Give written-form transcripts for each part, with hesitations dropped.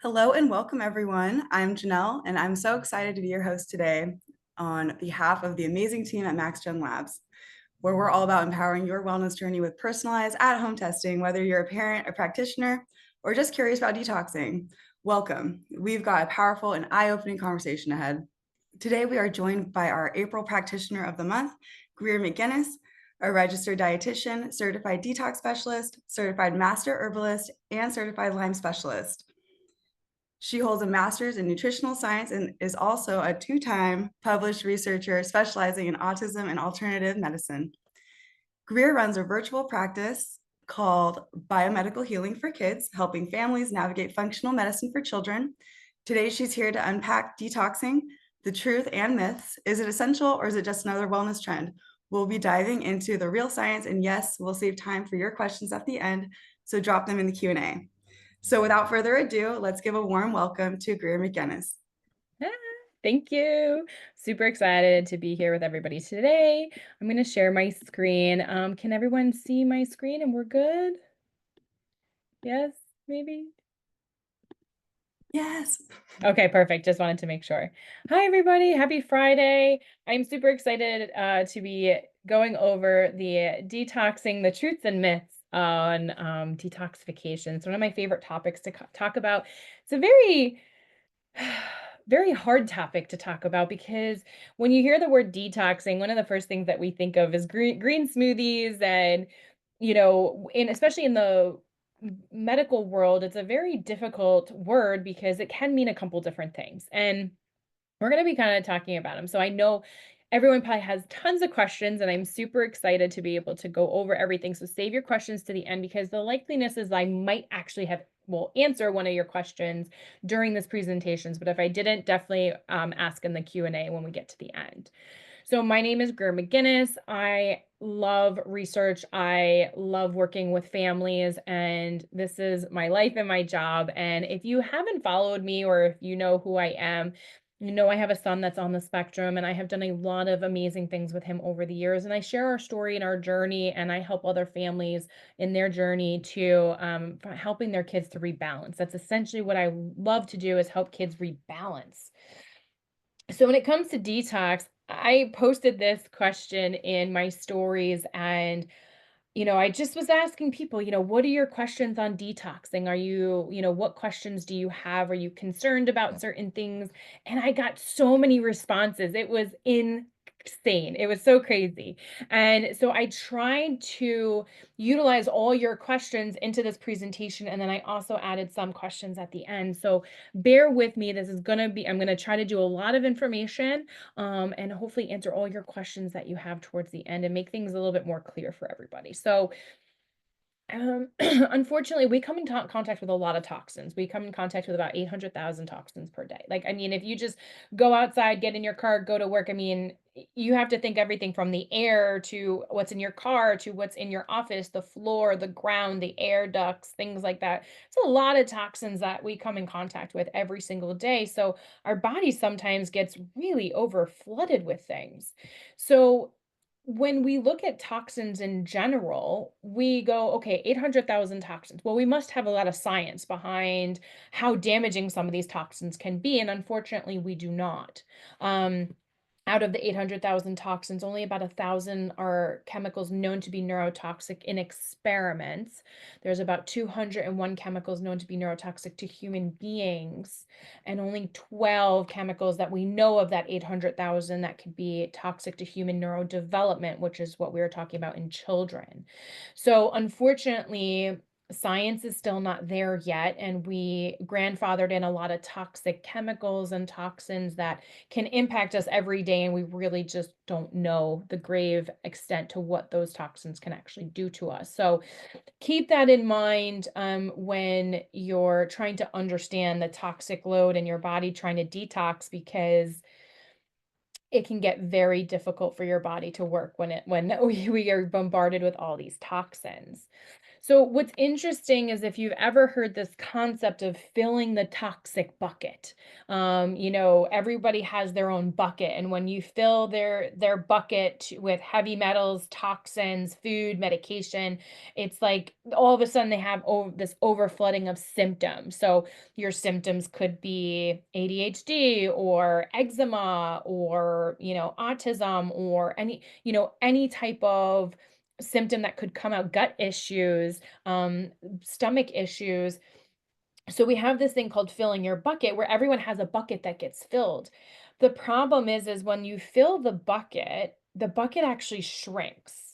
Hello and welcome, everyone. I'm Janelle, and I'm so excited to be your host today on behalf of the amazing team at MaxGen Labs, where we're all about empowering your wellness journey with personalized at-home testing, whether you're a parent, a practitioner, or just curious about detoxing. Welcome. We've got a powerful and eye-opening conversation ahead. Today, we are joined by our April Practitioner of the Month, Greer McGuinness, a registered dietitian, certified detox specialist, certified master herbalist, and certified Lyme specialist. She holds a master's in nutritional science and is also a two-time published researcher specializing in autism and alternative medicine. Greer runs a virtual practice called Biomedical Healing for Kids, helping families navigate functional medicine for children. Today, she's here to unpack detoxing, the truth and myths. Is it essential or is it just another wellness trend? We'll be diving into the real science, and yes, we'll save time for your questions at the end, so drop them in the Q&A. So without further ado, let's give a warm welcome to Greer McGuinness. Ah, Thank you. Super excited to be here with everybody today. I'm going to share my screen. Can everyone see my screen and we're good? Yes, maybe? Yes. Okay, perfect. Just wanted to make sure. Hi, everybody. Happy Friday. I'm super excited to be going over the detoxing, the truths and myths on detoxification. It's one of my favorite topics to talk about. It's a very very hard topic to talk about because when you hear the word detoxing, one of the first things that we think of is green smoothies and especially in the medical world, it's a very difficult word because it can mean a couple different things. And we're going to be kind of talking about them. So I know everyone probably has tons of questions, and I'm super excited to be able to go over everything. So save your questions to the end because the likeliness is I might actually will answer one of your questions during this presentations. But if I didn't, definitely ask in the Q&A when we get to the end. So my name is Greer McGuinness. I love research. I love working with families, and this is my life and my job. And if you haven't followed me or if you know who I am, you know I have a son that's on the spectrum, and I have done a lot of amazing things with him over the years. And I share our story and our journey, and I help other families in their journey to helping their kids to rebalance. That's essentially what I love to do, is help kids rebalance. So when it comes to detox, I posted this question in my stories, and I just was asking people, what are your questions on detoxing? Are what questions do you have? Are you concerned about certain things? And I got so many responses. It was insane. It was so crazy. And so I tried to utilize all your questions into this presentation. And then I also added some questions at the end. So bear with me. I'm going to try to do a lot of information and hopefully answer all your questions that you have towards the end and make things a little bit more clear for everybody. So, unfortunately, we come in contact with a lot of toxins. We come in contact with about 800,000 toxins per day. Like, I mean, if you just go outside, get in your car, go to work, I mean, you have to think everything from the air to what's in your car to what's in your office, the floor, the ground, the air ducts, things like that. It's a lot of toxins that we come in contact with every single day. So our body sometimes gets really over flooded with things. So when we look at toxins in general, we go, okay, 800,000 toxins. Well, we must have a lot of science behind how damaging some of these toxins can be. And unfortunately, we do not. Out of the 800,000 toxins, only about 1,000 are chemicals known to be neurotoxic in experiments. There's about 201 chemicals known to be neurotoxic to human beings, and only 12 chemicals that we know of that 800,000 that could be toxic to human neurodevelopment, which is what we were talking about in children. So unfortunately, science is still not there yet, and we grandfathered in a lot of toxic chemicals and toxins that can impact us every day, and we really just don't know the grave extent to what those toxins can actually do to us. So keep that in mind when you're trying to understand the toxic load in your body, trying to detox, because it can get very difficult for your body to work when we are bombarded with all these toxins. So what's interesting is if you've ever heard this concept of filling the toxic bucket. Everybody has their own bucket, and when you fill their bucket with heavy metals, toxins, food, medication, it's like all of a sudden they have this overflooding of symptoms. So your symptoms could be ADHD or eczema or autism or any type of symptom that could come out, gut issues, stomach issues. So we have this thing called filling your bucket where everyone has a bucket that gets filled. The problem is when you fill the bucket actually shrinks.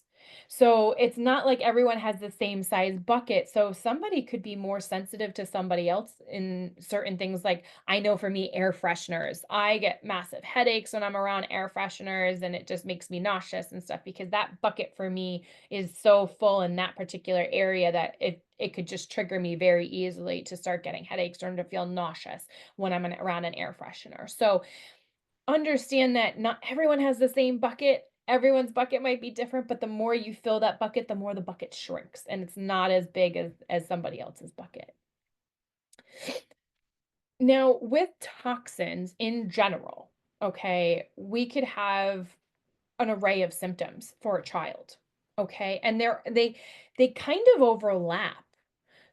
So it's not like everyone has the same size bucket. So somebody could be more sensitive to somebody else in certain things. Like I know for me, air fresheners, I get massive headaches when I'm around air fresheners and it just makes me nauseous and stuff because that bucket for me is so full in that particular area that it could just trigger me very easily to start getting headaches or to feel nauseous when I'm around an air freshener. So understand that not everyone has the same bucket. Everyone's bucket might be different, but the more you fill that bucket, the more the bucket shrinks and it's not as big as somebody else's bucket. Now, with toxins in general, okay, we could have an array of symptoms for a child. Okay. And they kind of overlap.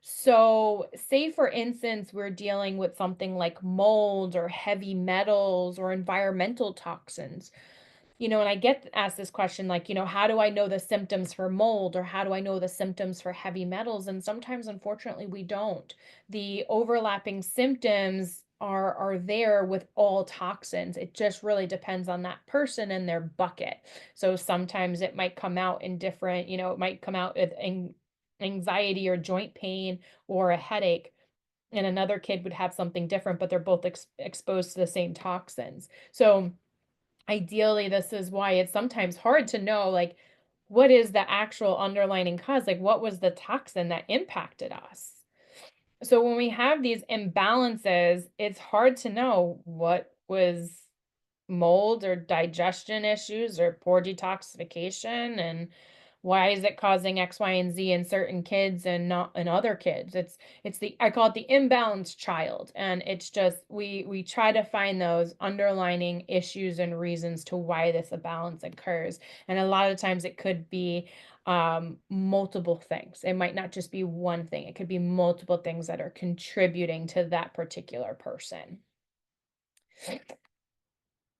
So, say for instance, we're dealing with something like mold or heavy metals or environmental toxins. And I get asked this question like, how do I know the symptoms for mold or how do I know the symptoms for heavy metals? And sometimes, unfortunately, we don't. The overlapping symptoms are there with all toxins. It just really depends on that person and their bucket. So sometimes it might come out in different, it might come out with anxiety or joint pain or a headache. And another kid would have something different, but they're both exposed to the same toxins. So ideally, this is why it's sometimes hard to know, like, what is the actual underlying cause? Like, what was the toxin that impacted us? So when we have these imbalances, it's hard to know what was mold or digestion issues or poor detoxification and why is it causing X, Y, and Z in certain kids and not in other kids. It's the I call it the imbalanced child. And it's just we try to find those underlining issues and reasons to why this imbalance occurs. And a lot of times it could be multiple things. It might not just be one thing. It could be multiple things that are contributing to that particular person.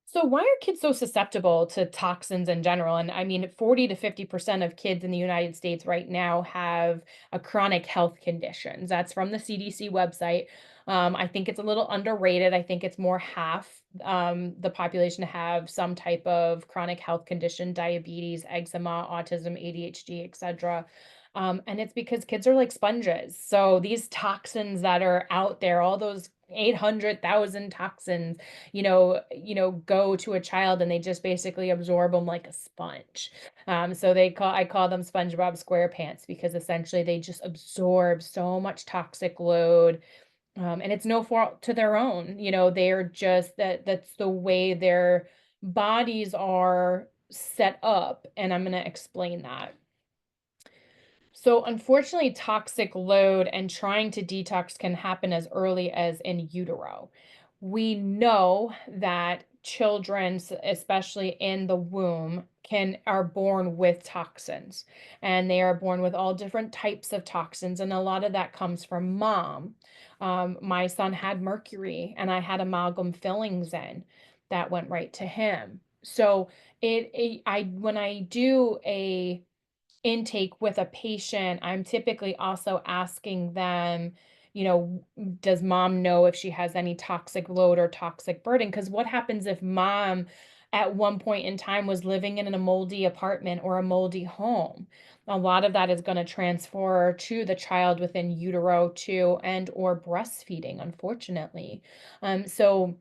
So why are kids so susceptible to toxins in general? And I mean, 40 to 50% of kids in the United States right now have a chronic health conditions. That's from the CDC website. I think it's a little underrated. I think it's more half the population have some type of chronic health condition, diabetes, eczema, autism, ADHD, etc. And it's because kids are like sponges. So these toxins that are out there, all those 800,000 toxins, go to a child and they just basically absorb them like a sponge. So I call them SpongeBob SquarePants because essentially they just absorb so much toxic load. And it's no fault to their own. They're just that's the way their bodies are set up. And I'm going to explain that. So, unfortunately, toxic load and trying to detox can happen as early as in utero. We know that children, especially in the womb, are born with toxins, and they are born with all different types of toxins, and a lot of that comes from mom. My son had mercury, and I had amalgam fillings in that went right to him. So, I when I do a intake with a patient, I'm typically also asking them, does mom know if she has any toxic load or toxic burden? Because what happens if mom at one point in time was living in a moldy apartment or a moldy home? A lot of that is going to transfer to the child within utero too, and or breastfeeding, unfortunately. So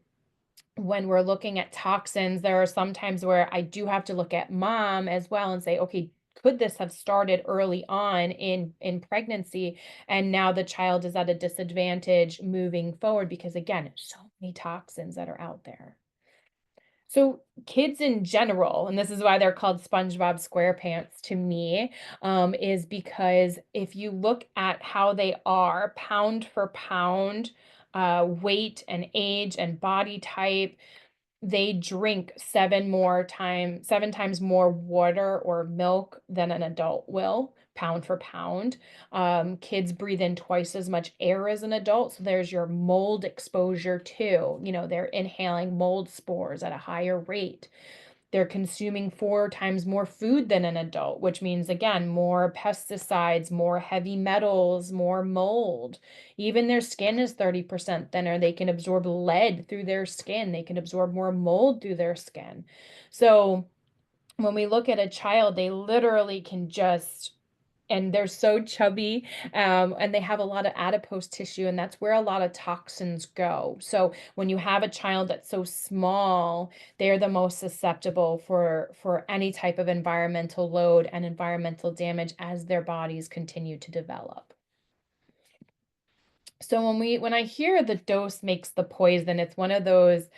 when we're looking at toxins, there are some times where I do have to look at mom as well and say, okay, could this have started early on in pregnancy and now the child is at a disadvantage moving forward because again, so many toxins that are out there. So kids in general, and this is why they're called SpongeBob SquarePants to me, is because if you look at how they are pound for pound, weight and age and body type, they drink 7 times more water or milk than an adult will, pound for pound. Kids breathe in twice as much air as an adult, so there's your mold exposure too. They're inhaling mold spores at a higher rate. They're consuming 4 times more food than an adult, which means, again, more pesticides, more heavy metals, more mold. Even their skin is 30% thinner. They can absorb lead through their skin. They can absorb more mold through their skin. So when we look at a child, they literally can just and they're so chubby, and they have a lot of adipose tissue, and that's where a lot of toxins go. So when you have a child that's so small, they're the most susceptible for any type of environmental load and environmental damage as their bodies continue to develop. So when I hear the dose makes the poison, it's one of those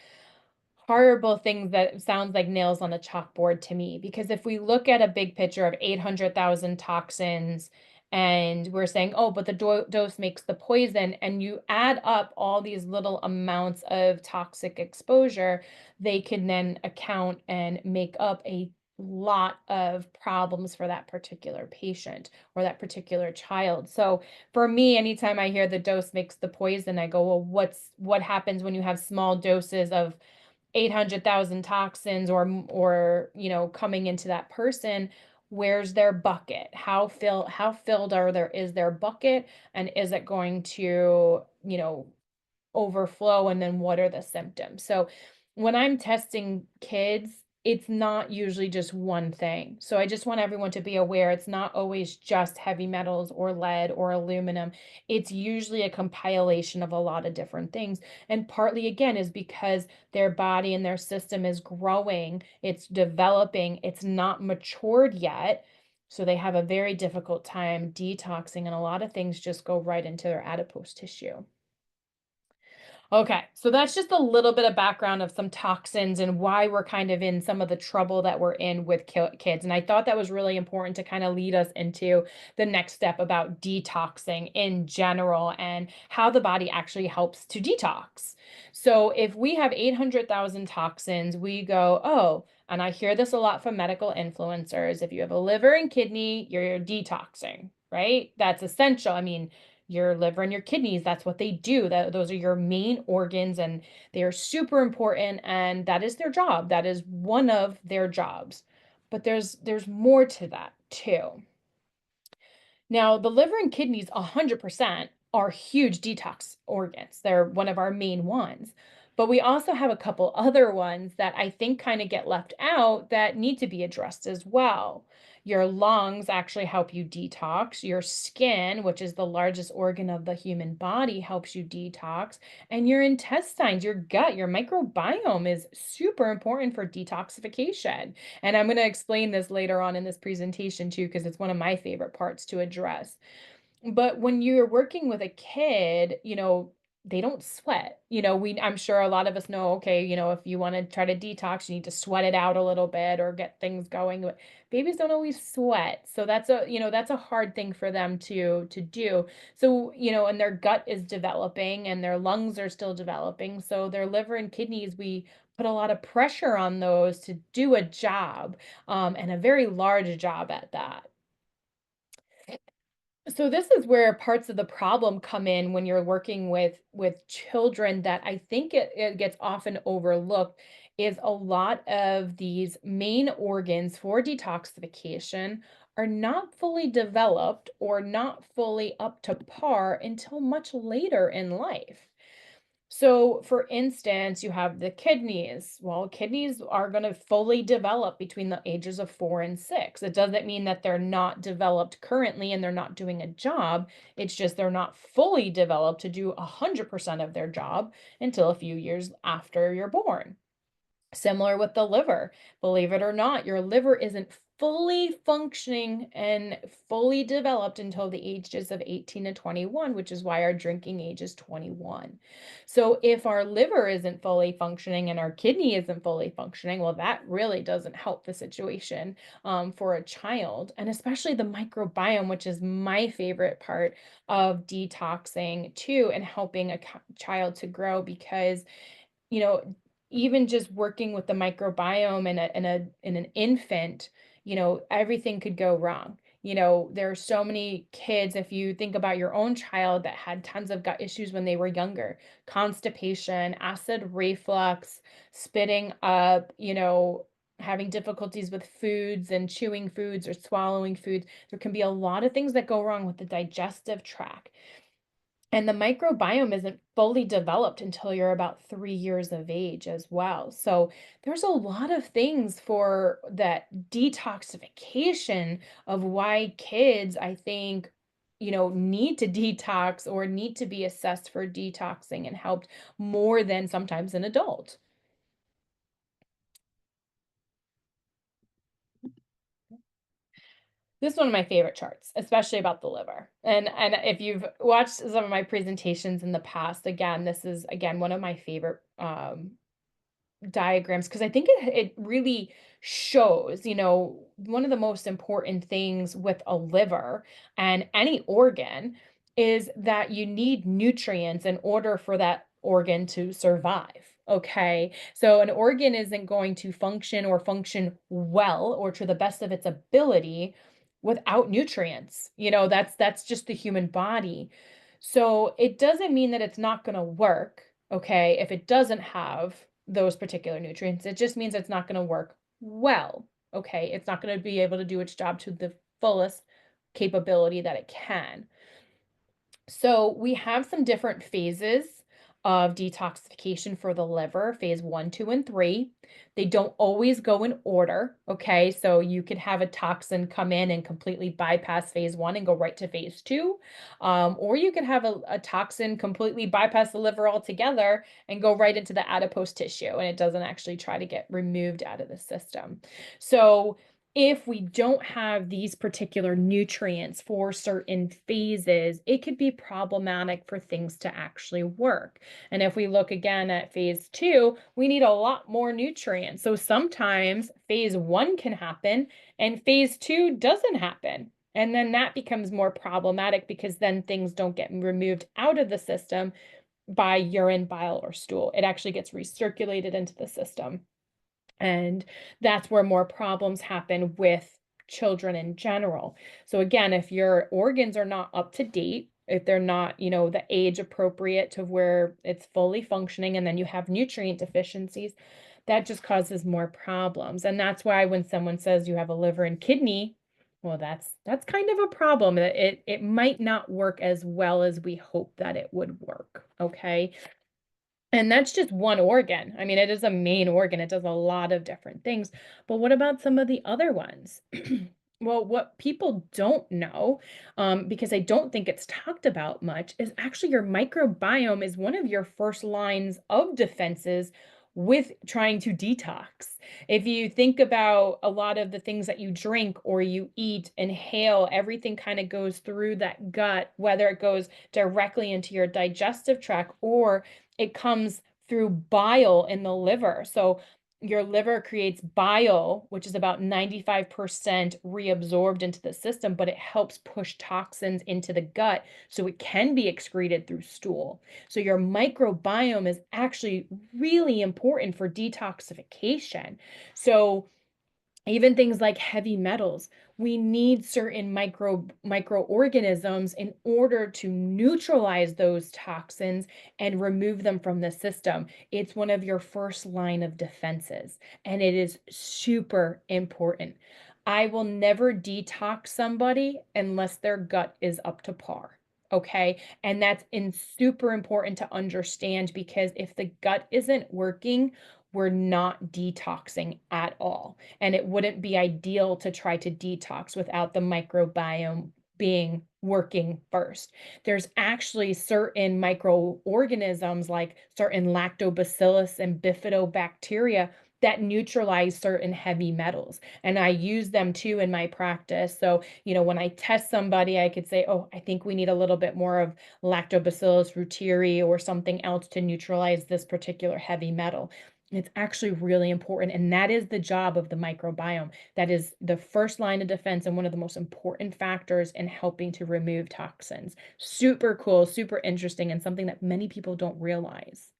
horrible things that sounds like nails on a chalkboard to me, because if we look at a big picture of 800,000 toxins and we're saying, oh, but the dose makes the poison, and you add up all these little amounts of toxic exposure, they can then account and make up a lot of problems for that particular patient or that particular child. So for me, anytime I hear the dose makes the poison, I go, well, what happens when you have small doses of 800,000 toxins or coming into that person? Where's their bucket? How filled is their bucket, and is it going to overflow, and then what are the symptoms? So when I'm testing kids, it's not usually just one thing. So I just want everyone to be aware it's not always just heavy metals or lead or aluminum. It's usually a compilation of a lot of different things. And partly, again, is because their body and their system is growing, it's developing, it's not matured yet. So they have a very difficult time detoxing, and a lot of things just go right into their adipose tissue. Okay, so that's just a little bit of background of some toxins and why we're kind of in some of the trouble that we're in with kids. And I thought that was really important to kind of lead us into the next step about detoxing in general and how the body actually helps to detox. So if we have 800,000 toxins, we go, oh, and I hear this a lot from medical influencers. If you have a liver and kidney, you're detoxing, right? That's essential. I mean, your liver and your kidneys, that's what they do. Those are your main organs, and they are super important, and that is their job. That is one of their jobs. But there's more to that too. Now, the liver and kidneys 100% are huge detox organs. They're one of our main ones. But we also have a couple other ones that I think kind of get left out that need to be addressed as well. Your lungs actually help you detox. Your skin, which is the largest organ of the human body, helps you detox. And your intestines, your gut, your microbiome is super important for detoxification. And I'm going to explain this later on in this presentation too, because it's one of my favorite parts to address. But when you're working with a kid, they don't sweat. I'm sure a lot of us know, okay, if you want to try to detox, you need to sweat it out a little bit or get things going. But babies don't always sweat. So that's a hard thing for them to do. So, and their gut is developing and their lungs are still developing. So their liver and kidneys, we put a lot of pressure on those to do a job, and a very large job at that. So this is where parts of the problem come in when you're working with children that I think it gets often overlooked is a lot of these main organs for detoxification are not fully developed or not fully up to par until much later in life. So, for instance, you have the kidneys. Well, kidneys are going to fully develop between the ages of 4 and 6. It doesn't mean that they're not developed currently and they're not doing a job. It's just they're not fully developed to do 100% of their job until a few years after you're born. Similar with the liver. Believe it or not, your liver isn't fully functioning and fully developed until the ages of 18 to 21, which is why our drinking age is 21. So if our liver isn't fully functioning and our kidney isn't fully functioning, well, that really doesn't help the situation for a child, and especially the microbiome, which is my favorite part of detoxing too, and helping a child to grow because you know, even just working with the microbiome in an infant, everything could go wrong. There are so many kids, if you think about your own child that had tons of gut issues when they were younger, constipation, acid reflux, spitting up, having difficulties with foods and chewing foods or swallowing foods. There can be a lot of things that go wrong with the digestive tract. And the microbiome isn't fully developed until you're about 3 years of age as well. So there's a lot of things for that detoxification of why kids, I think, need to detox or need to be assessed for detoxing and helped more than sometimes an adult. This is one of my favorite charts, especially about the liver. And if you've watched some of my presentations in the past, again, this is again one of my favorite diagrams because I think it really shows, one of the most important things with a liver and any organ is that you need nutrients in order for that organ to survive. Okay. So an organ isn't going to function or function well or to the best of its ability without nutrients. That's just the human body. So it doesn't mean that it's not going to work, okay, if it doesn't have those particular nutrients. It just means it's not going to work well, okay? It's not going to be able to do its job to the fullest capability that it can. So we have some different phases of detoxification for the liver, phase 1, 2, and 3. They don't always go in order, okay? So you could have a toxin come in and completely bypass phase 1 and go right to phase 2. Or you could have a toxin completely bypass the liver altogether and go right into the adipose tissue, and it doesn't actually try to get removed out of the system. So if we don't have these particular nutrients for certain phases, it could be problematic for things to actually work. And if we look again at phase 2, we need a lot more nutrients. So sometimes phase 1 can happen and phase 2 doesn't happen. And then that becomes more problematic because then things don't get removed out of the system by urine, bile, or stool. It actually gets recirculated into the system. And that's where more problems happen with children in general. So again, if your organs are not up to date, if they're not, the age appropriate to where it's fully functioning, and then you have nutrient deficiencies, that just causes more problems. And that's why when someone says you have a liver and kidney, well, that's kind of a problem. It might not work as well as we hope that it would work. Okay. And that's just one organ. I mean, it is a main organ. It does a lot of different things. But what about some of the other ones? Well, what people don't know, because I don't think it's talked about much, is actually your microbiome is one of your first lines of defenses with trying to detox. If you think about a lot of the things that you drink or you eat, inhale, everything kind of goes through that gut, whether it goes directly into your digestive tract or it comes through bile in the liver. So your liver creates bile, which is about 95% reabsorbed into the system, but it helps push toxins into the gut so it can be excreted through stool. So your microbiome is actually really important for detoxification. So even things like heavy metals, we need certain microorganisms in order to neutralize those toxins and remove them from the system. It's one of your first line of defenses, and it is super important. I will never detox somebody unless their gut is up to par. Okay. And that's super important to understand because if the gut isn't working, we're not detoxing at all. And it wouldn't be ideal to try to detox without the microbiome being working first. There's actually certain microorganisms like certain lactobacillus and bifidobacteria that neutralize certain heavy metals. And I use them too in my practice. So, when I test somebody, I could say, oh, I think we need a little bit more of Lactobacillus reuteri or something else to neutralize this particular heavy metal. It's actually really important. And that is the job of the microbiome. That is the first line of defense and one of the most important factors in helping to remove toxins. Super cool, super interesting, and something that many people don't realize.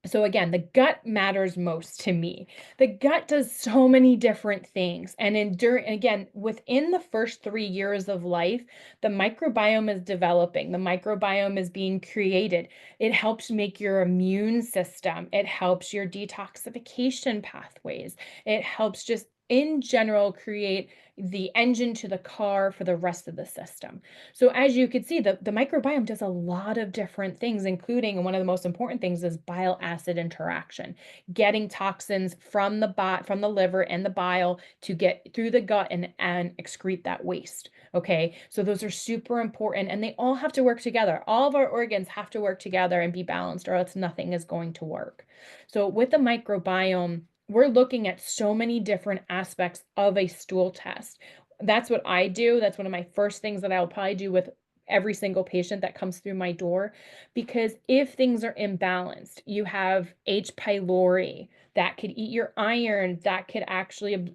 So again, the gut matters most to me. The gut does so many different things. And again, within the first 3 years of life, the microbiome is developing. The microbiome is being created. It helps make your immune system. It helps your detoxification pathways. It helps just in general create the engine to the car for the rest of the system. So as you can see, the microbiome does a lot of different things, including one of the most important things is bile acid interaction, getting toxins from the liver and the bile to get through the gut and excrete that waste. Okay, so those are super important and they all have to work together. All of our organs have to work together and be balanced, or else nothing is going to work. So with the microbiome, we're looking at so many different aspects of a stool test. That's what I do. That's one of my first things that I'll probably do with every single patient that comes through my door. Because if things are imbalanced, you have H. pylori that could eat your iron, that could actually,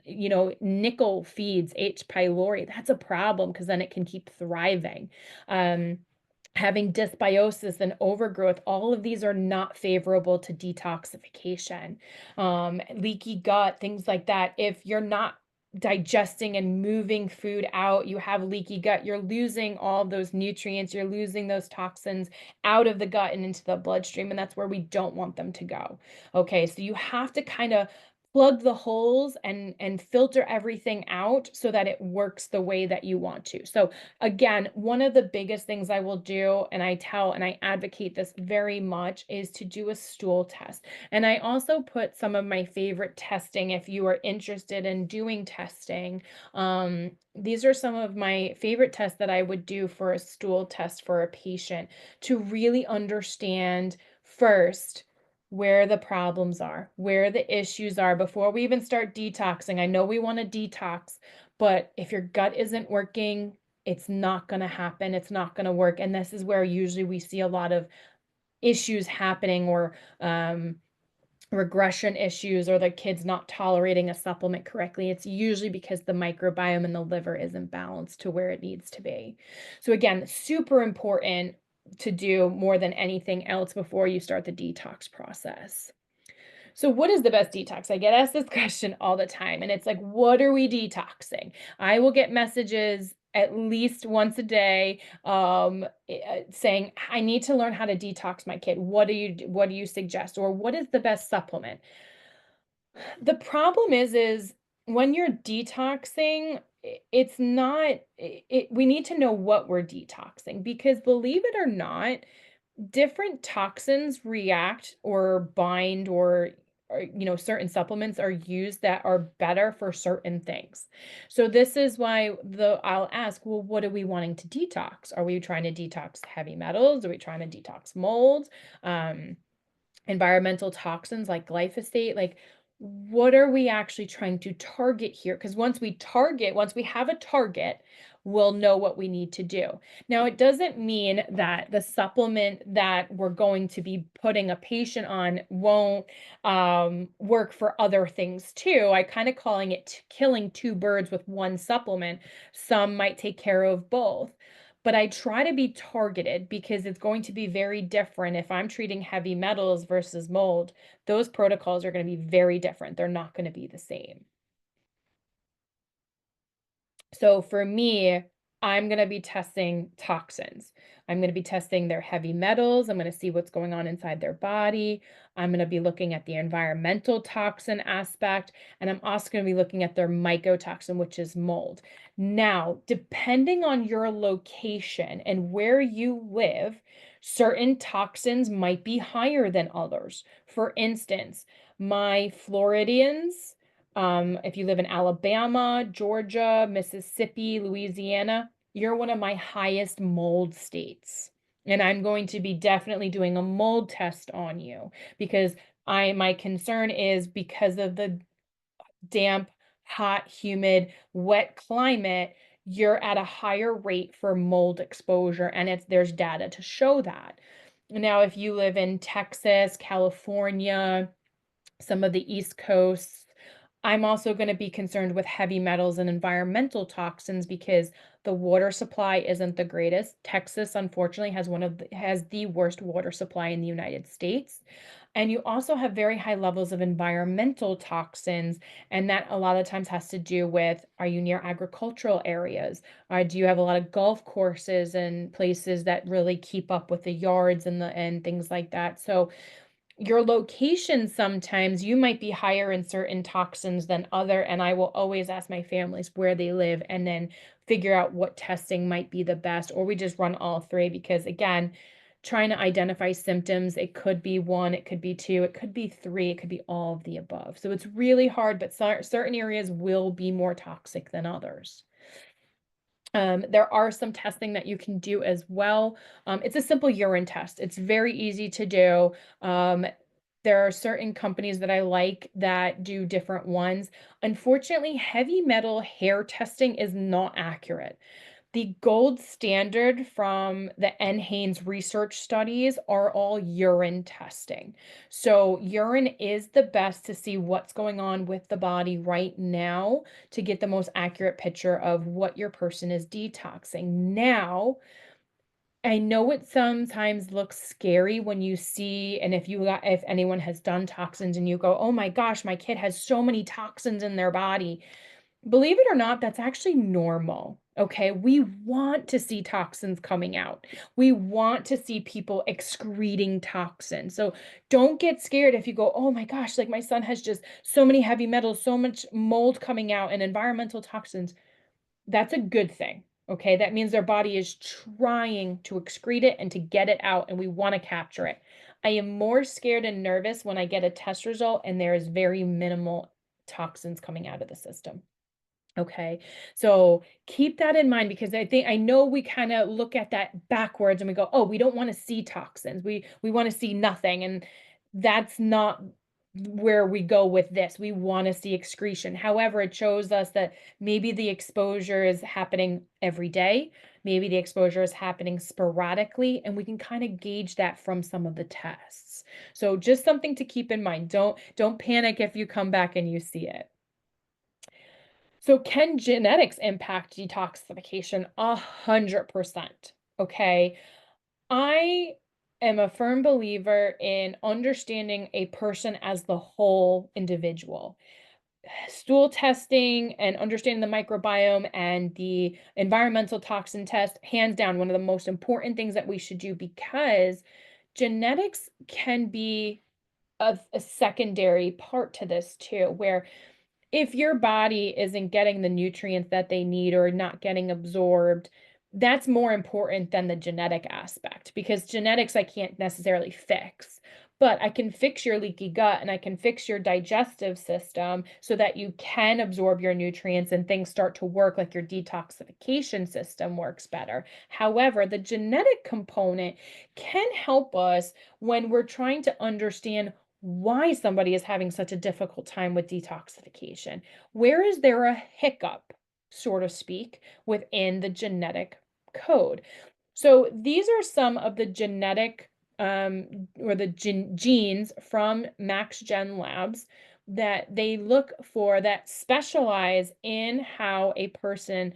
nickel feeds H. pylori. That's a problem because then it can keep thriving. Having dysbiosis and overgrowth, all of these are not favorable to detoxification. Leaky gut, things like that. If you're not digesting and moving food out, you have leaky gut, you're losing all those nutrients, you're losing those toxins out of the gut and into the bloodstream, and that's where we don't want them to go. Okay, so you have to kind of plug the holes and filter everything out so that it works the way that you want to. So again, one of the biggest things I will do, and I tell and I advocate this very much, is to do a stool test. And I also put some of my favorite testing if you are interested in doing testing. These are some of my favorite tests that I would do for a stool test for a patient to really understand first where the problems are, where the issues are before we even start detoxing. I know we want to detox, but if your gut isn't working, it's not going to happen. It's not going to work. And this is where usually we see a lot of issues happening, or regression issues, or the kids not tolerating a supplement correctly. It's usually because the microbiome in the liver isn't balanced to where it needs to be. So again, super important to do more than anything else before you start the detox process. So what is the best detox? I get asked this question all the time, and it's like, what are we detoxing? I will get messages at least once a day saying, I need to learn how to detox my kid. What do you suggest? Or what is the best supplement? The problem is when you're detoxing, it's not we need to know what we're detoxing, because believe it or not, different toxins react or bind, or certain supplements are used that are better for certain things. So this is why I'll ask, well, what are we wanting to detox? Are we trying to detox heavy metals? Are we trying to detox molds? Environmental toxins like glyphosate? Like, what are we actually trying to target here? Because once we have a target, we'll know what we need to do. Now, it doesn't mean that the supplement that we're going to be putting a patient on won't work for other things too. I kind of calling it killing two birds with one supplement. Some might take care of both. But I try to be targeted because it's going to be very different if I'm treating heavy metals versus mold. Those protocols are going to be very different. They're not going to be the same. So for me, I'm going to be testing toxins. I'm going to be testing their heavy metals. I'm going to see what's going on inside their body. I'm going to be looking at the environmental toxin aspect. And I'm also going to be looking at their mycotoxin, which is mold. Now, depending on your location and where you live, certain toxins might be higher than others. For instance, my Floridians, if you live in Alabama, Georgia, Mississippi, Louisiana, you're one of my highest mold states. And I'm going to be definitely doing a mold test on you, because My concern is because of the damp, hot, humid, wet climate, you're at a higher rate for mold exposure, and there's data to show that. Now, if you live in Texas, California, some of the East Coast, I'm also going to be concerned with heavy metals and environmental toxins because the water supply isn't the greatest. Texas, unfortunately, has the worst water supply in the United States. And you also have very high levels of environmental toxins, and that a lot of times has to do with, are you near agricultural areas? Do you have a lot of golf courses and places that really keep up with the yards and things like that? So your location, sometimes you might be higher in certain toxins than other, and I will always ask my families where they live and then figure out what testing might be the best, or we just run all three because, again, trying to identify symptoms, it could be one, it could be two, it could be three, it could be all of the above. So it's really hard, but certain areas will be more toxic than others. There are some testing that you can do as well. It's a simple urine test. It's very easy to do. There are certain companies that I like that do different ones. Unfortunately, heavy metal hair testing is not accurate. The gold standard from the NHANES research studies are all urine testing. So urine is the best to see what's going on with the body right now to get the most accurate picture of what your person is detoxing. Now, I know it sometimes looks scary when you see, and if anyone has done toxins and you go, "Oh my gosh, my kid has so many toxins in their body." Believe it or not, that's actually normal. Okay. We want to see toxins coming out. We want to see people excreting toxins. So don't get scared if you go, "Oh my gosh, like my son has just so many heavy metals, so much mold coming out and environmental toxins." That's a good thing. Okay. That means their body is trying to excrete it and to get it out, and we want to capture it. I am more scared and nervous when I get a test result and there is very minimal toxins coming out of the system. Okay. So keep that in mind because I know we kind of look at that backwards and we go, "Oh, we don't want to see toxins. We want to see nothing." And that's not where we go with this. We want to see excretion. However, it shows us that maybe the exposure is happening every day. Maybe the exposure is happening sporadically, and we can kind of gauge that from some of the tests. So just something to keep in mind. Don't panic if you come back and you see it. So can genetics impact detoxification? 100%. Okay. I am a firm believer in understanding a person as the whole individual. Stool testing and understanding the microbiome and the environmental toxin test, hands down, one of the most important things that we should do because genetics can be a secondary part to this too, where if your body isn't getting the nutrients that they need or not getting absorbed, that's more important than the genetic aspect because genetics I can't necessarily fix. But I can fix your leaky gut and I can fix your digestive system so that you can absorb your nutrients and things start to work like your detoxification system works better. However, the genetic component can help us when we're trying to understand why somebody is having such a difficult time with detoxification. Where is there a hiccup, so to speak, within the genetic code? So these are some of the genetic or the genes from MaxGen Labs that they look for that specialize in how a person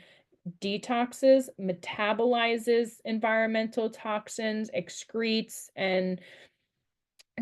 detoxes, metabolizes environmental toxins, excretes, and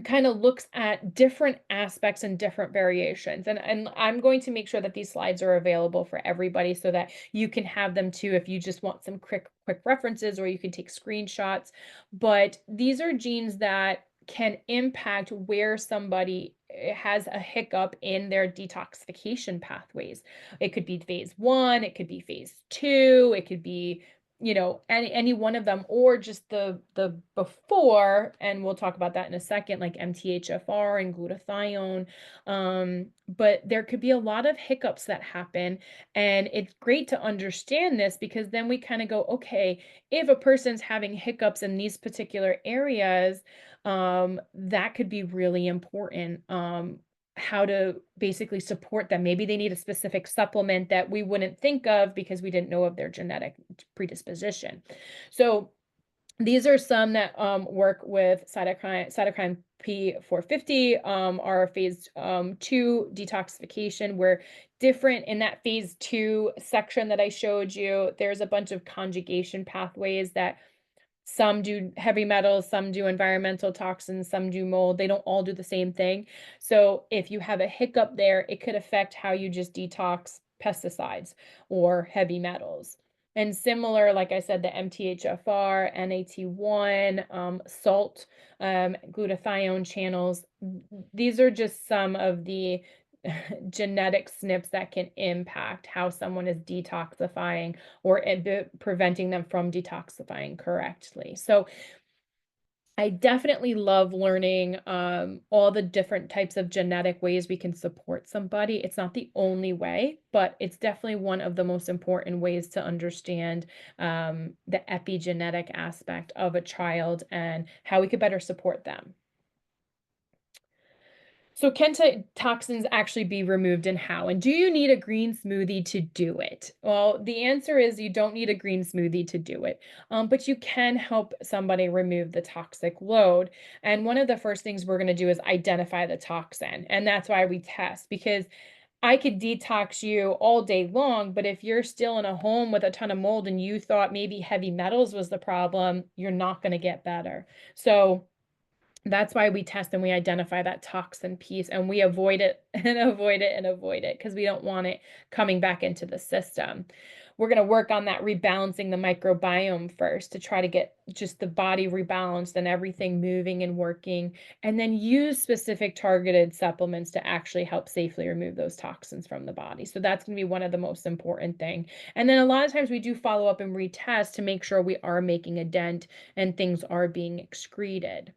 kind of looks at different aspects and different variations. And I'm going to make sure that these slides are available for everybody so that you can have them too if you just want some quick references or you can take screenshots. But these are genes that can impact where somebody has a hiccup in their detoxification pathways. It could be phase 1, it could be phase 2, it could be any one of them, or just the before, and we'll talk about that in a second, like MTHFR and glutathione. But there could be a lot of hiccups that happen, and it's great to understand this because then we kind of go, okay, if a person's having hiccups in these particular areas, that could be really important. How to basically support them. Maybe they need a specific supplement that we wouldn't think of because we didn't know of their genetic predisposition. So these are some that work with cytokine P450, our phase 2 detoxification. We're different in that phase 2 section that I showed you. There's a bunch of conjugation pathways that some do heavy metals, some do environmental toxins, some do mold. They don't all do the same thing. So if you have a hiccup there, it could affect how you just detox pesticides or heavy metals. And similar, like I said, the MTHFR, NAT1, salt, glutathione channels. These are just some of the genetic SNPs that can impact how someone is detoxifying or preventing them from detoxifying correctly. So I definitely love learning all the different types of genetic ways we can support somebody. It's not the only way, but it's definitely one of the most important ways to understand the epigenetic aspect of a child and how we could better support them. So can toxins actually be removed and how? And do you need a green smoothie to do it? Well, the answer is you don't need a green smoothie to do it, but you can help somebody remove the toxic load. And one of the first things we're going to do is identify the toxin. And that's why we test, because I could detox you all day long, but if you're still in a home with a ton of mold and you thought maybe heavy metals was the problem, you're not going to get better. So that's why we test and we identify that toxin piece and we avoid it and avoid it and avoid it because we don't want it coming back into the system. We're going to work on that rebalancing the microbiome first to try to get just the body rebalanced and everything moving and working, and then use specific targeted supplements to actually help safely remove those toxins from the body. So that's going to be one of the most important thing. And then a lot of times we do follow up and retest to make sure we are making a dent and things are being excreted.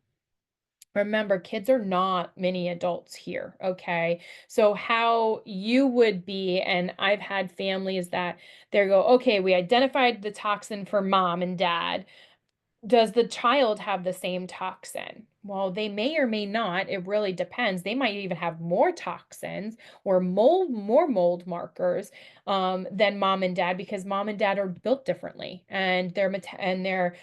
Remember, kids are not mini adults here, okay? So how you would be, and I've had families that they go, okay, we identified the toxin for mom and dad. Does the child have the same toxin? Well, they may or may not. It really depends. They might even have more toxins or more mold markers than mom and dad because mom and dad are built differently, and their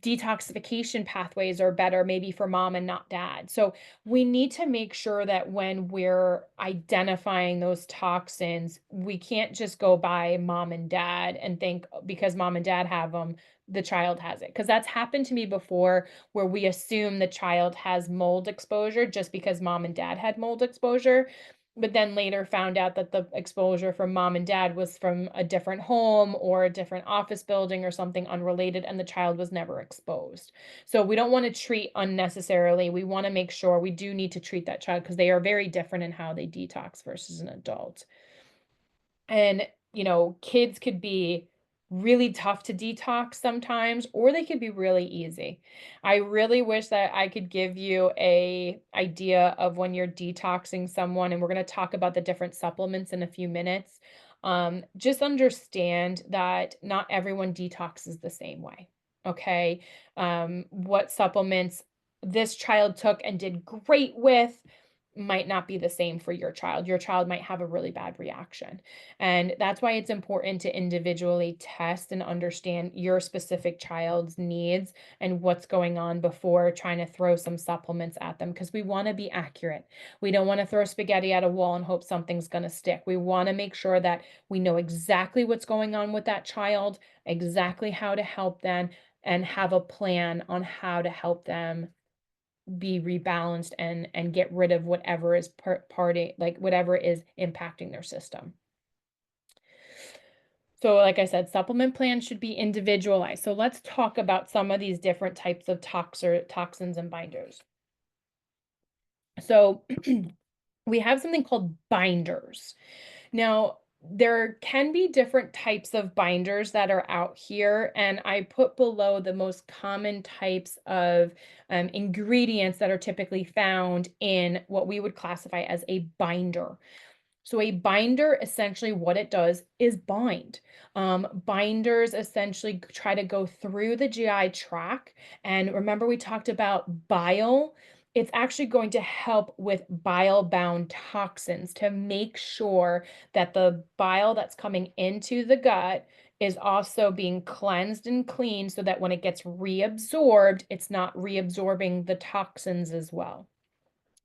detoxification pathways are better maybe for mom and not dad. So we need to make sure that when we're identifying those toxins, we can't just go by mom and dad and think because mom and dad have them, the child has it. Because that's happened to me before where we assume the child has mold exposure just because mom and dad had mold exposure, but then later found out that the exposure from mom and dad was from a different home or a different office building or something unrelated, and the child was never exposed. So we don't want to treat unnecessarily. We want to make sure we do need to treat that child because they are very different in how they detox versus an adult. And, kids could be really tough to detox sometimes, or they could be really easy. I really wish that I could give you a idea of when you're detoxing someone, and we're going to talk about the different supplements in a few minutes. Just understand that not everyone detoxes the same way. Okay. What supplements this child took and did great with might not be the same for your child. Your child might have a really bad reaction. And that's why it's important to individually test and understand your specific child's needs and what's going on before trying to throw some supplements at them because we want to be accurate. We don't want to throw spaghetti at a wall and hope something's going to stick. We want to make sure that we know exactly what's going on with that child, exactly how to help them, and have a plan on how to help them be rebalanced and get rid of whatever is party like whatever is impacting their system. So like I said, supplement plans should be individualized. So let's talk about some of these different types of toxins and binders. So we have something called binders. Now, there can be different types of binders that are out here, and I put below the most common types of ingredients that are typically found in what we would classify as a binder. So a binder, essentially what it does is bind. Binders essentially try to go through the GI tract. And remember, we talked about bile. It's actually going to help with bile-bound toxins to make sure that the bile that's coming into the gut is also being cleansed and cleaned so that when it gets reabsorbed, it's not reabsorbing the toxins as well.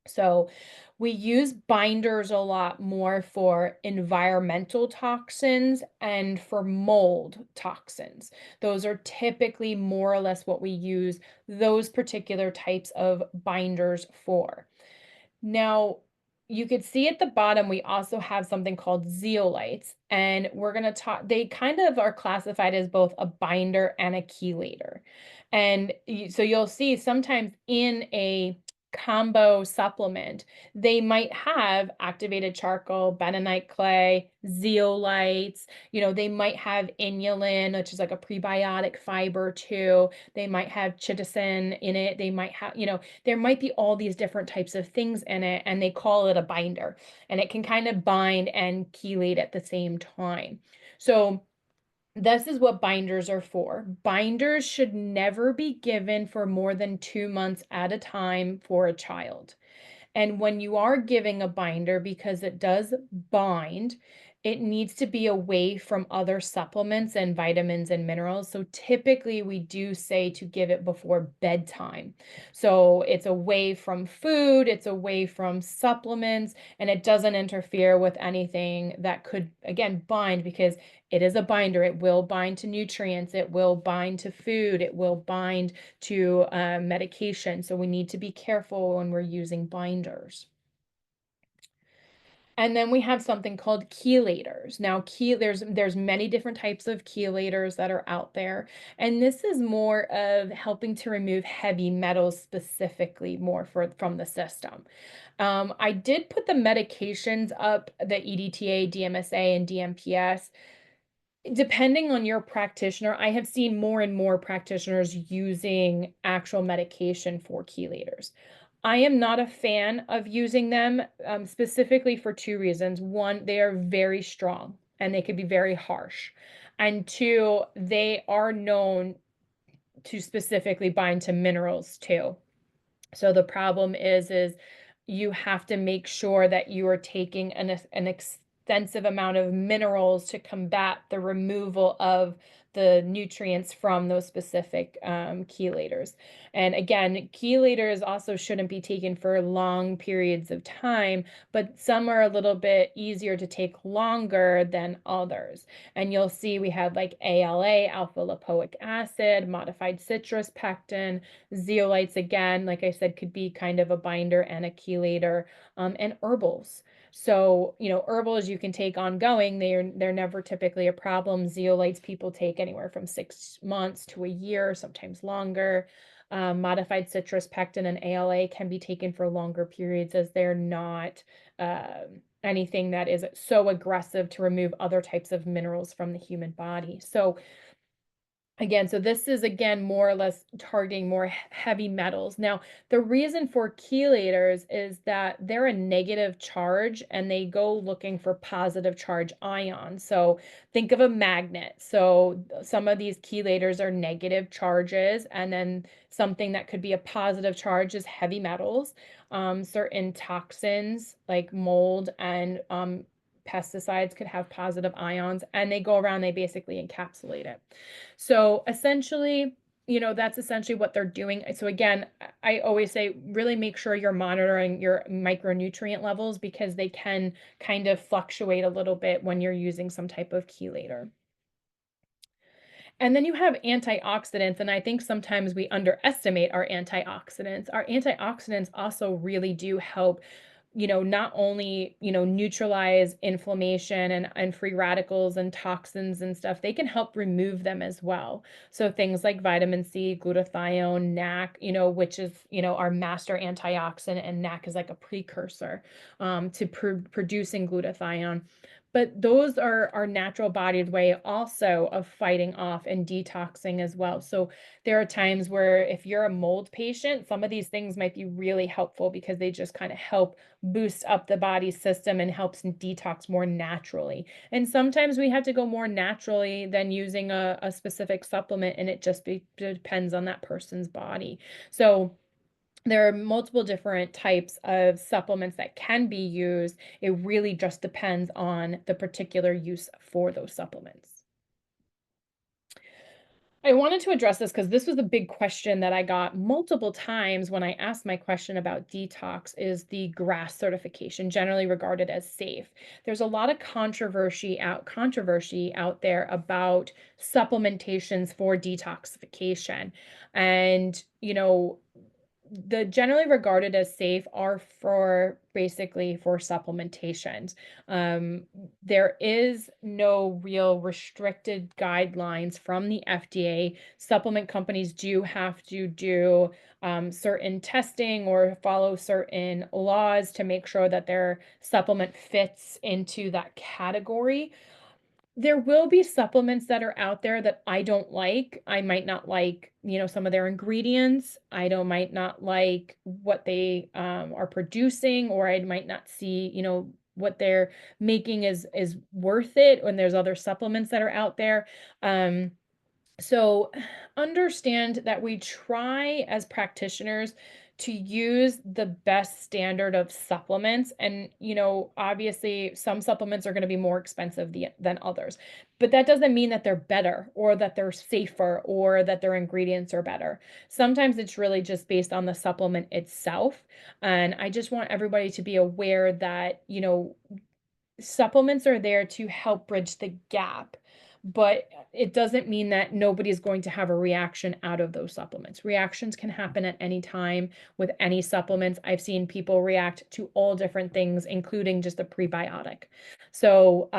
So we use binders a lot more for environmental toxins and for mold toxins. Those are typically more or less what we use those particular types of binders for. Now, you could see at the bottom, we also have something called zeolites, and we're going to talk, they kind of are classified as both a binder and a chelator. And so you'll see sometimes in a combo supplement, they might have activated charcoal, bentonite clay, zeolites, they might have inulin, which is like a prebiotic fiber too. They might have chitosan in it. They might have, there might be all these different types of things in it, and they call it a binder, and it can kind of bind and chelate at the same time. So this is what binders are for. Binders should never be given for more than 2 months at a time for a child. And when you are giving a binder, because it does bind, it needs to be away from other supplements and vitamins and minerals. So typically we do say to give it before bedtime. So it's away from food, it's away from supplements, and it doesn't interfere with anything that could, again, bind, because it is a binder. It will bind to nutrients, it will bind to food, it will bind to medication. So we need to be careful when we're using binders. And then we have something called chelators. Now, there's many different types of chelators that are out there, and this is more of helping to remove heavy metals specifically more from the system. I did put the medications up, the EDTA, DMSA, and DMPS. Depending on your practitioner, I have seen more and more practitioners using actual medication for chelators. I am not a fan of using them, specifically for two reasons. One, they are very strong and they could be very harsh. And two, they are known to specifically bind to minerals too. So the problem is you have to make sure that you are taking an extensive amount of minerals to combat the removal of the nutrients from those specific chelators. And again, chelators also shouldn't be taken for long periods of time, but some are a little bit easier to take longer than others. And you'll see we have like ALA, alpha lipoic acid, modified citrus pectin, zeolites, again, like I said, could be kind of a binder and a chelator, and herbals. So, herbals you can take ongoing. They're never typically a problem. Zeolites people take anywhere from 6 months to a year, sometimes longer. Modified citrus pectin and ALA can be taken for longer periods, as they're not anything that is so aggressive to remove other types of minerals from the human body. So again, so this is, again, more or less targeting more heavy metals. Now, the reason for chelators is that they're a negative charge and they go looking for positive charge ions. So think of a magnet. So some of these chelators are negative charges, and then something that could be a positive charge is heavy metals. Certain toxins like mold and pesticides could have positive ions, and they go around, they basically encapsulate it. So essentially, that's essentially what they're doing. So again, I always say really make sure you're monitoring your micronutrient levels, because they can kind of fluctuate a little bit when you're using some type of chelator. And then you have antioxidants, and I think sometimes we underestimate our antioxidants. Our antioxidants also really do help, not only, neutralize inflammation and free radicals and toxins and stuff, they can help remove them as well. So things like vitamin C, glutathione, NAC, which is, our master antioxidant, and NAC is like a precursor to producing glutathione. but those are our natural body's way also of fighting off and detoxing as well. So there are times where if you're a mold patient, some of these things might be really helpful because they just kind of help boost up the body's system and helps detox more naturally. And sometimes we have to go more naturally than using a specific supplement, and it just depends on that person's body. So there are multiple different types of supplements that can be used. It really just depends on the particular use for those supplements. I wanted to address this because this was a big question that I got multiple times when I asked my question about detox is the GRAS certification, generally regarded as safe. There's a lot of controversy out there about supplementations for detoxification. And, the generally regarded as safe are for basically for supplementations. Um, there is no real restricted guidelines from the FDA. Supplement companies do have to do certain testing or follow certain laws to make sure that their supplement fits into that category. There will be supplements that are out there that I don't like. I might not like, some of their ingredients. Might not like what they are producing, or I might not see, what they're making is worth it when there's other supplements that are out there. So understand that we try as practitioners to use the best standard of supplements. And, obviously some supplements are going to be more expensive than others, but that doesn't mean that they're better or that they're safer or that their ingredients are better. Sometimes it's really just based on the supplement itself. And I just want everybody to be aware that, supplements are there to help bridge the gap, but it doesn't mean that nobody's going to have a reaction out of those supplements. Reactions can happen at any time with any supplements. I've seen people react to all different things, including just a prebiotic. So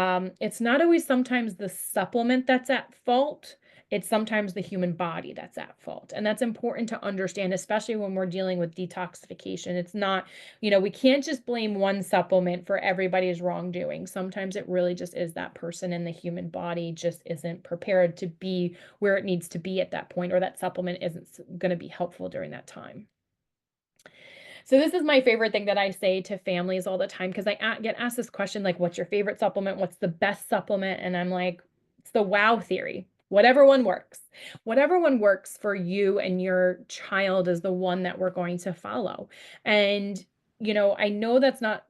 it's not always sometimes the supplement that's at fault. It's sometimes the human body that's at fault. And that's important to understand, especially when we're dealing with detoxification. It's not, we can't just blame one supplement for everybody's wrongdoing. Sometimes it really just is that person and the human body just isn't prepared to be where it needs to be at that point, or that supplement isn't going to be helpful during that time. So this is my favorite thing that I say to families all the time, because I get asked this question, like, what's your favorite supplement? What's the best supplement? And I'm like, it's the wow theory. Whatever one works. Whatever one works for you and your child is the one that we're going to follow. And I know that's not,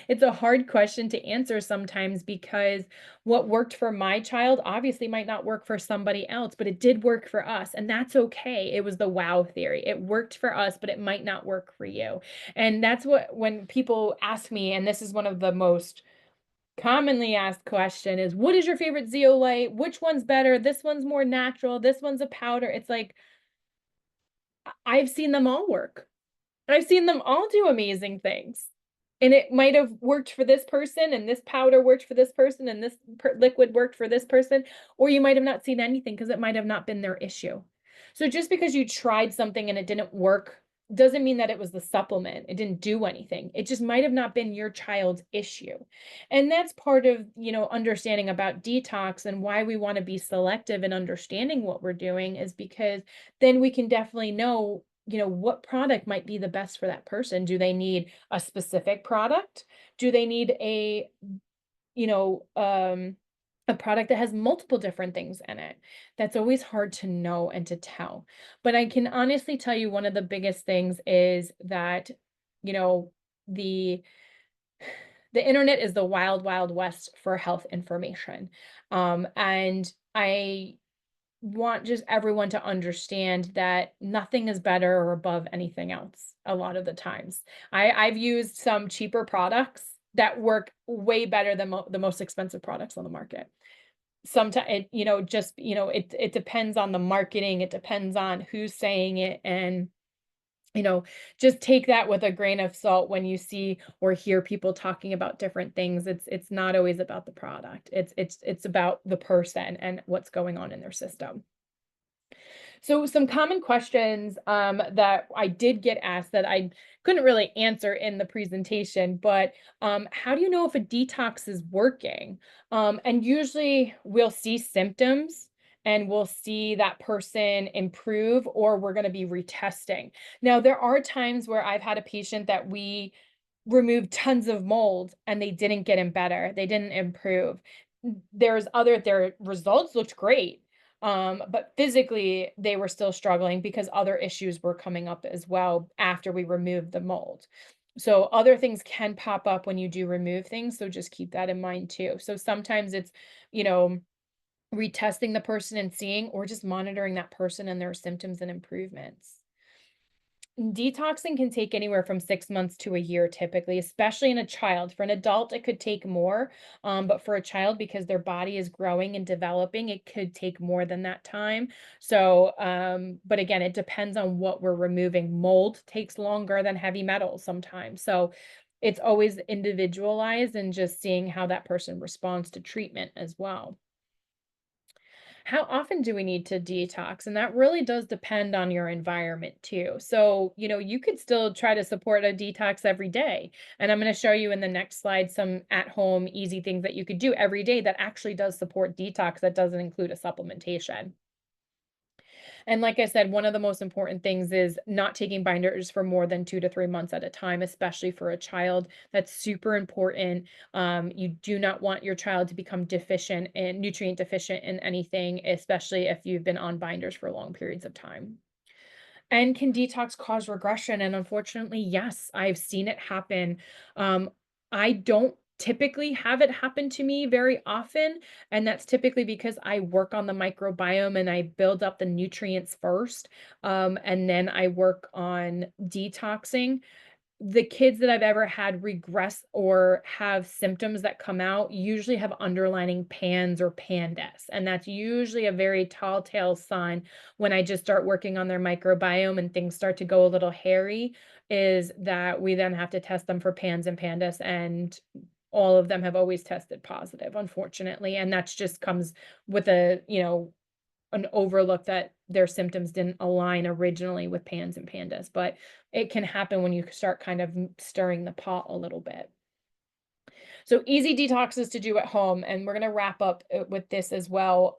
it's a hard question to answer sometimes, because what worked for my child obviously might not work for somebody else, but it did work for us. And that's okay. It was the wow theory. It worked for us, but it might not work for you. And that's what, when people ask me, and this is one of the most commonly asked question is, what is your favorite zeolite? Which one's better? This one's more natural. This one's a powder. It's like, I've seen them all work. I've seen them all do amazing things. And it might have worked for this person, and this powder worked for this person, and this liquid worked for this person, or you might have not seen anything because it might have not been their issue. So just because you tried something and it didn't work doesn't mean that it was the supplement. It didn't do anything. It just might have not been your child's issue. And that's part of, understanding about detox and why we want to be selective in understanding what we're doing, is because then we can definitely know, what product might be the best for that person. Do they need a specific product? Do they need you know, um, a product that has multiple different things in it? That's always hard to know and to tell. But I can honestly tell you one of the biggest things is that, you know, the the internet is the wild, wild west for health information. And I want just everyone to understand that nothing is better or above anything else a lot of the times. I've used some cheaper products that work way better than the most expensive products on the market. Sometimes it, it depends on the marketing, it depends on who's saying it, and just take that with a grain of salt when you see or hear people talking about different things. It's not always about the product. It's about the person and what's going on in their system. So some common questions that I did get asked that I couldn't really answer in the presentation, but how do you know if a detox is working? And usually we'll see symptoms and we'll see that person improve, or we're going to be retesting. Now, there are times where I've had a patient that we removed tons of mold and they didn't get him better. They didn't improve. Their results looked great. But physically they were still struggling because other issues were coming up as well after we removed the mold. So other things can pop up when you do remove things. So just keep that in mind too. So sometimes it's, you know, retesting the person and seeing, or just monitoring that person and their symptoms and improvements. Detoxing can take anywhere from 6 months to a year typically, especially in a child. For an adult, it could take more, but for a child, because their body is growing and developing, it could take more than that time. So, but again, it depends on what we're removing. Mold takes longer than heavy metals sometimes. So it's always individualized and just seeing how that person responds to treatment as well. How often do we need to detox? And that really does depend on your environment too. So, you could still try to support a detox every day. And I'm going to show you in the next slide some at home easy things that you could do every day that actually does support detox, that doesn't include a supplementation. And like I said, one of the most important things is not taking binders for more than 2 to 3 months at a time, especially for a child. That's super important. You do not want your child to become deficient and nutrient deficient in anything, especially if you've been on binders for long periods of time. And can detox cause regression? And unfortunately, yes, I've seen it happen. Um, I don't typically have it happen to me very often. And that's typically because I work on the microbiome and I build up the nutrients first. And then I work on detoxing. The kids that I've ever had regress or have symptoms that come out usually have underlining PANS or PANDAS, and that's usually a very telltale sign when I just start working on their microbiome and things start to go a little hairy, is that we then have to test them for PANS and PANDAS, and all of them have always tested positive, unfortunately, and that's just comes with an overlook that their symptoms didn't align originally with PANS and PANDAS, but it can happen when you start kind of stirring the pot a little bit. So easy detoxes to do at home, and we're gonna wrap up with this as well.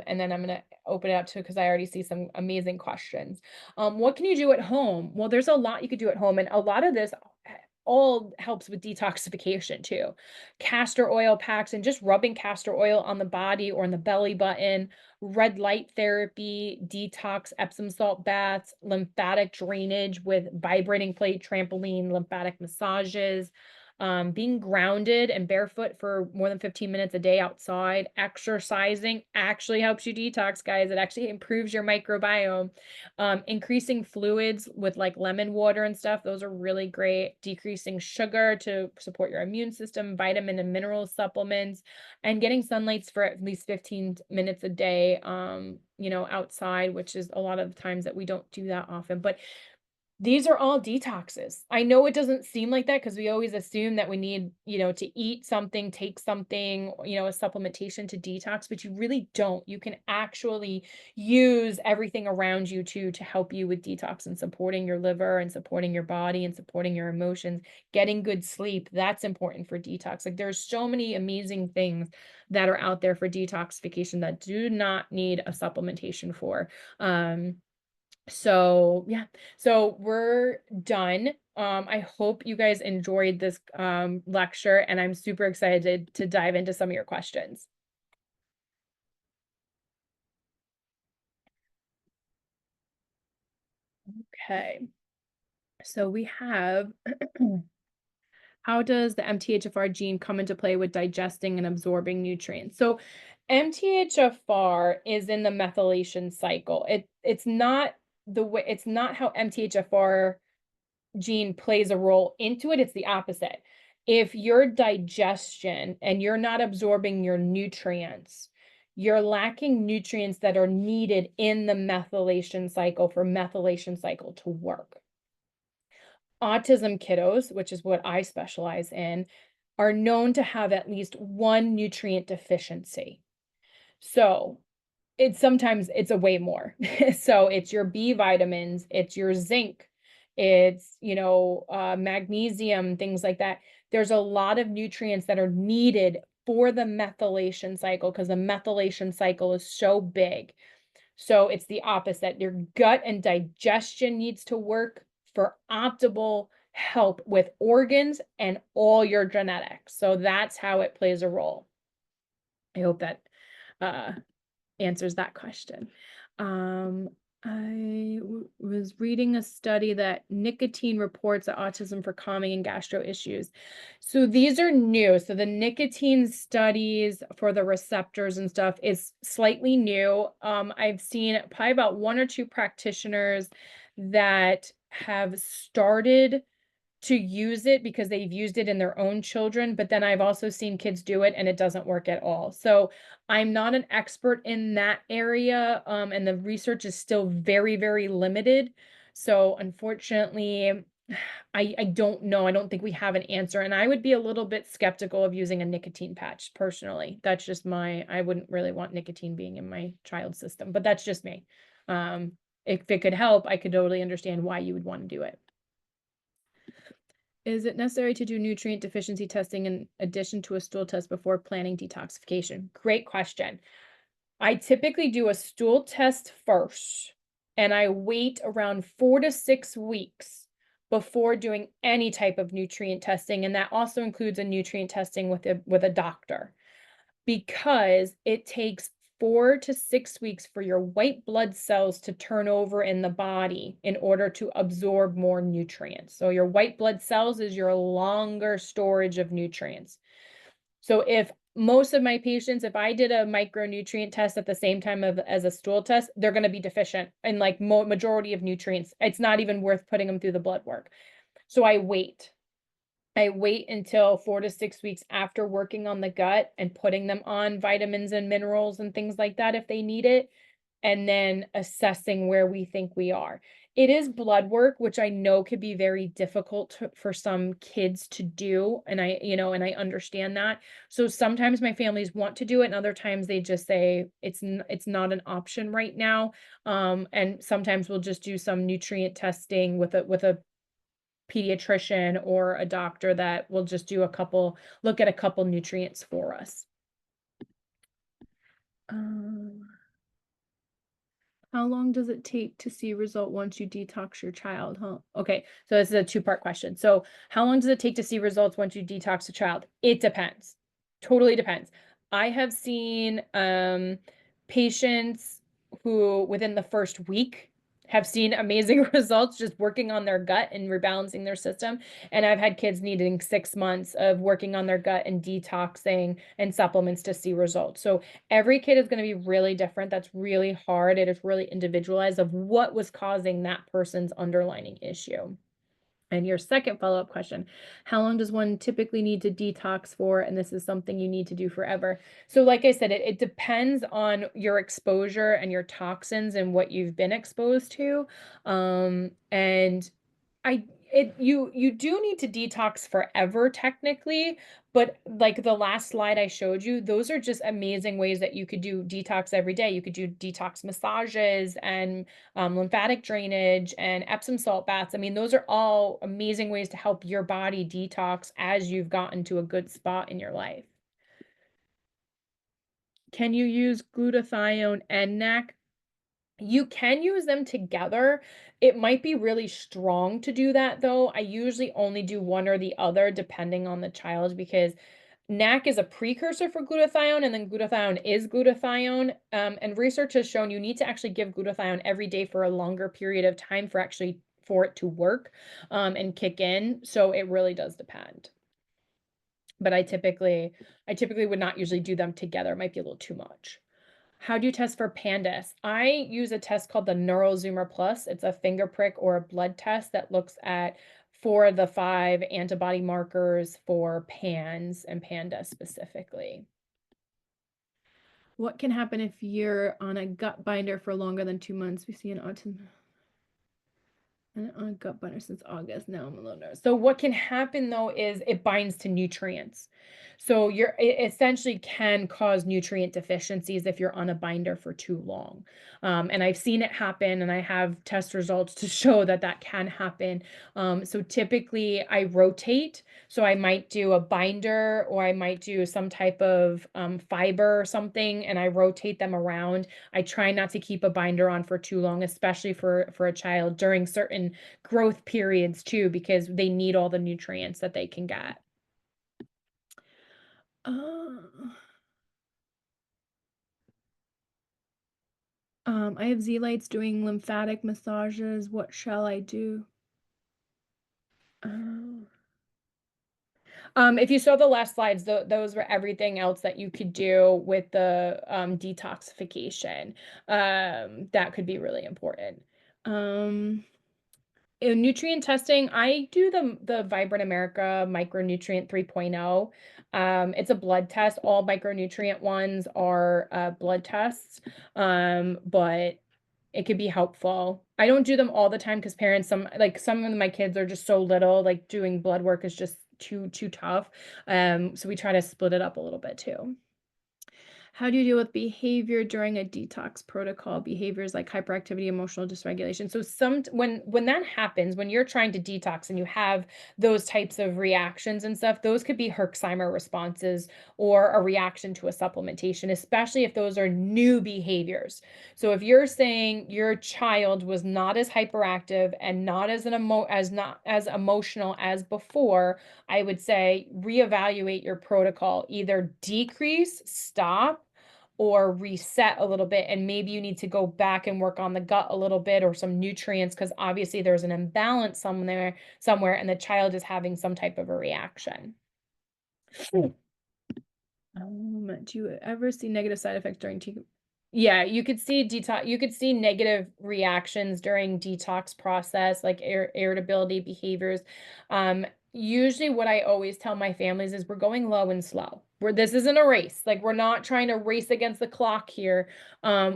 And then I'm gonna open it up to, because I already see some amazing questions. What can you do at home? Well, there's a lot you could do at home, and a lot of this all helps with detoxification too. Castor oil packs and just rubbing castor oil on the body or on the belly button, red light therapy, detox, Epsom salt baths, lymphatic drainage with vibrating plate, trampoline, lymphatic massages, being grounded and barefoot for more than 15 minutes a day outside. Exercising actually helps you detox, guys. It actually improves your microbiome. Increasing fluids with like lemon water and stuff, those are really great. Decreasing sugar to support your immune system, vitamin and mineral supplements, and getting sunlights for at least 15 minutes a day, outside, which is a lot of the times that we don't do that often. But these are all detoxes. I know it doesn't seem like that because we always assume that we need, to eat something, take something, a supplementation to detox, but you really don't. You can actually use everything around you to help you with detox and supporting your liver and supporting your body and supporting your emotions, getting good sleep. That's important for detox. Like there's so many amazing things that are out there for detoxification that do not need a supplementation for. So yeah, so we're done. I hope you guys enjoyed this lecture, and I'm super excited to dive into some of your questions. Okay, so we have how does the MTHFR gene come into play with digesting and absorbing nutrients? So MTHFR is in the methylation cycle. It's not how MTHFR gene plays a role into it. It's the opposite. If your digestion and you're not absorbing your nutrients, you're lacking nutrients that are needed in the methylation cycle for methylation cycle to work. Autism kiddos, which is what I specialize in, are known to have at least one nutrient deficiency. So sometimes it's a way more. So it's your B vitamins, it's your zinc, it's, magnesium, things like that. There's a lot of nutrients that are needed for the methylation cycle because the methylation cycle is so big. So it's the opposite. Your gut and digestion needs to work for optimal help with organs and all your genetics. So that's how it plays a role. I hope that uh, answers that question. Um, was reading a study that nicotine reports of autism for calming and gastro issues. So these are new. So the nicotine studies for the receptors and stuff is slightly new. I've seen probably about one or two practitioners that have started to use it because they've used it in their own children, but then I've also seen kids do it and it doesn't work at all. So I'm not an expert in that area, and the research is still very, very limited. So unfortunately, I don't know. I don't think we have an answer. And I would be a little bit skeptical of using a nicotine patch personally. That's just I wouldn't really want nicotine being in my child's system, but that's just me. If it could help, I could totally understand why you would want to do it. Is it necessary to do nutrient deficiency testing in addition to a stool test before planning detoxification? Great question. I typically do a stool test first, and I wait around 4 to 6 weeks before doing any type of nutrient testing, and that also includes a nutrient testing with a doctor because it takes 4 to 6 weeks for your white blood cells to turn over in the body in order to absorb more nutrients. So your white blood cells is your longer storage of nutrients. So if most of my patients, if I did a micronutrient test at the same time as a stool test, they're going to be deficient in like majority of nutrients. It's not even worth putting them through the blood work. So I wait. I wait until 4 to 6 weeks after working on the gut and putting them on vitamins and minerals and things like that if they need it, and then assessing where we think we are. It is blood work, which I know could be very difficult for some kids to do, and I understand that. So sometimes my families want to do it, and other times they just say it's not an option right now. And sometimes we'll just do some nutrient testing with a pediatrician or a doctor that will just look at a couple nutrients for us. Um, how long does it take to see result once you detox your child? Huh? Okay, so this is a two-part question. So how long does it take to see results once you detox a child? It depends. Totally depends. I have seen patients who within the first week have seen amazing results just working on their gut and rebalancing their system. And I've had kids needing 6 months of working on their gut and detoxing and supplements to see results. So every kid is going to be really different. That's really hard. It is really individualized of what was causing that person's underlying issue. And your second follow-up question, how long does one typically need to detox for? And this is something you need to do forever. So like I said, it depends on your exposure and your toxins and what you've been exposed to. And you do need to detox forever technically, but like the last slide I showed you, those are just amazing ways that you could do detox every day. You could do detox massages and lymphatic drainage and Epsom salt baths. I mean, those are all amazing ways to help your body detox as you've gotten to a good spot in your life. Can you use glutathione and NAC? You can use them together. It might be really strong to do that though. I usually only do one or the other depending on the child because NAC is a precursor for glutathione and then glutathione is glutathione. And research has shown you need to actually give glutathione every day for a longer period of time for it to work and kick in. So it really does depend. But I typically would not usually do them together. It might be a little too much. How do you test for PANDAS? I use a test called the NeuroZoomer Plus. It's a finger prick or a blood test that looks at 4 of the 5 antibody markers for PANS and PANDAS specifically. What can happen if you're on a gut binder for longer than 2 months? We see an autism. On gut binder since August. Now I'm a little nervous. So what can happen though is it binds to nutrients. So it essentially can cause nutrient deficiencies if you're on a binder for too long. And I've seen it happen, and I have test results to show that that can happen. So typically I rotate. So I might do a binder, or I might do some type of fiber or something, and I rotate them around. I try not to keep a binder on for too long, especially for a child during certain growth periods too, because they need all the nutrients that they can get. Uh, I have Z-lights doing lymphatic massages. What shall I do? Oh. If you saw the last slides, those were everything else that you could do with the detoxification. That could be really important. Um, In nutrient testing, I do the Vibrant America Micronutrient 3.0. It's a blood test. All micronutrient ones are blood tests, but it could be helpful. I don't do them all the time because parents, some of my kids are just so little, like doing blood work is just too tough. So we try to split it up a little bit too. How do you deal with behavior during a detox protocol? Behaviors like hyperactivity, emotional dysregulation. So when that happens, when you're trying to detox and you have those types of reactions and stuff, those could be Herxheimer responses or a reaction to a supplementation, especially if those are new behaviors. So if you're saying your child was not as hyperactive and not as not as emotional as before, I would say reevaluate your protocol, either decrease, stop, or reset a little bit. And maybe you need to go back and work on the gut a little bit or some nutrients because obviously there's an imbalance somewhere, and the child is having some type of a reaction. Do you ever see negative side effects during Yeah, you could see negative reactions during detox process, like irritability behaviors. Usually what I always tell my families is we're going low and slow. This isn't a race. Like we're not trying to race against the clock here.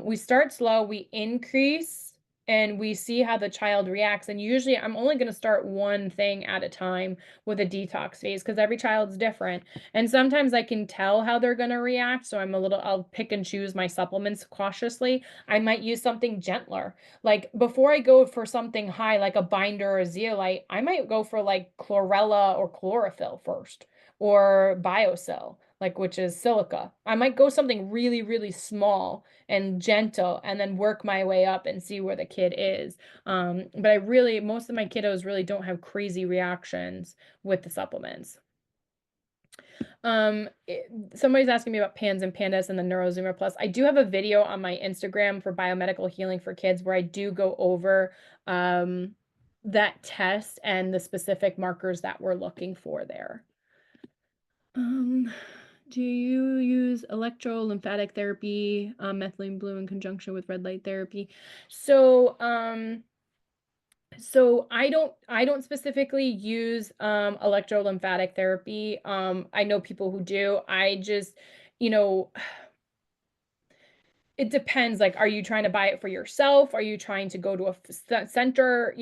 We start slow, we increase, and we see how the child reacts. And usually I'm only going to start one thing at a time with a detox phase because every child's different. And sometimes I can tell how they're gonna react, so I'll pick and choose my supplements cautiously. I might use something gentler. Like, before I go for something high, like a binder or a zeolite, I might go for, like, chlorella or chlorophyll first, or Biosil, like, which is silica. I might go something really, really small and gentle, and then work my way up and see where the kid is. But most of my kiddos really don't have crazy reactions with the supplements. Somebody's asking me about PANS and PANDAS and the NeuroZoomer Plus. I do have a video on my Instagram for Biomedical Healing for Kids where I do go over that test and the specific markers that we're looking for there. Um, do you use electrolymphatic therapy, methylene blue in conjunction with red light therapy? So, I don't specifically use electrolymphatic therapy. I know people who do. I just, you know, it depends, like, are you trying to buy it for yourself? Are you trying to go to a center?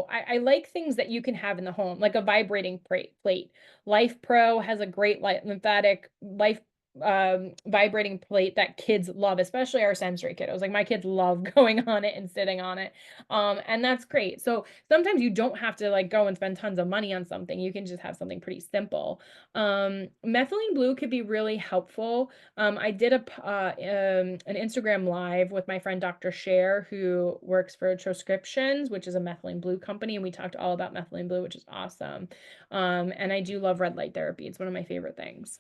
I like things that you can have in the home, like a vibrating plate. Life Pro has a great lymphatic life vibrating plate that kids love, especially our sensory kiddos. Like my kids love going on it and sitting on it. And that's great. So sometimes you don't have to like go and spend tons of money on something. You can just have something pretty simple. Methylene blue could be really helpful. I did an Instagram live with my friend Dr. Cher, who works for Transcriptions, which is a methylene blue company, and we talked all about methylene blue, which is awesome. And I do love red light therapy. It's one of my favorite things.